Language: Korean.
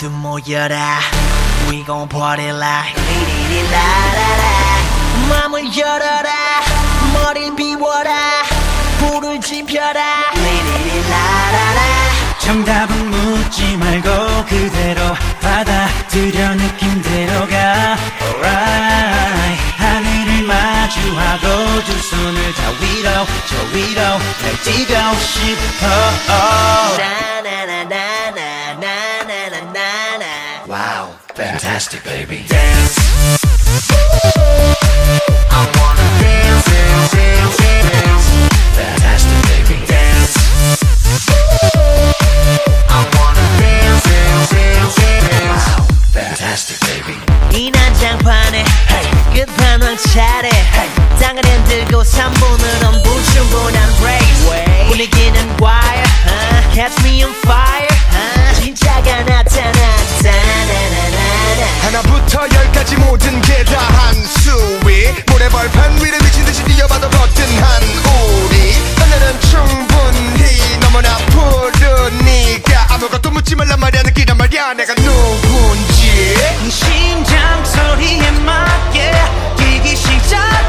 모두 모여라 We gon' party like 리리리라라라 맘을 열어라 머리를 비워라 불을 지펴라 리리리라라라 정답은 묻지 말고 그대로 받아들여 느낌대로 가 Alright 하늘을 마주하고 두 손을 다 위로 저 위로 날 뛰고 싶어 Wow, fantastic baby Dance I wanna dance, dance, dance, dance Fantastic baby Dance I wanna dance, dance, dance, dance Wow, fantastic baby 이 난장판에 끝판왕 차례 땅을 흔들고 3분은 불충분한 race 분위기는 wire Catch me on fire 진짜가 나타났다 하나부터 열까지 모든 게 다 한수위 모래벌판 위를 미친듯이 뛰어봐도 거뜬한 우리 하늘은 충분히 너무나 푸르니까 아무것도 묻지 말란 말이야 느끼란 말이야 내가 누군지 심장 소리에 맞게 뛰기 시작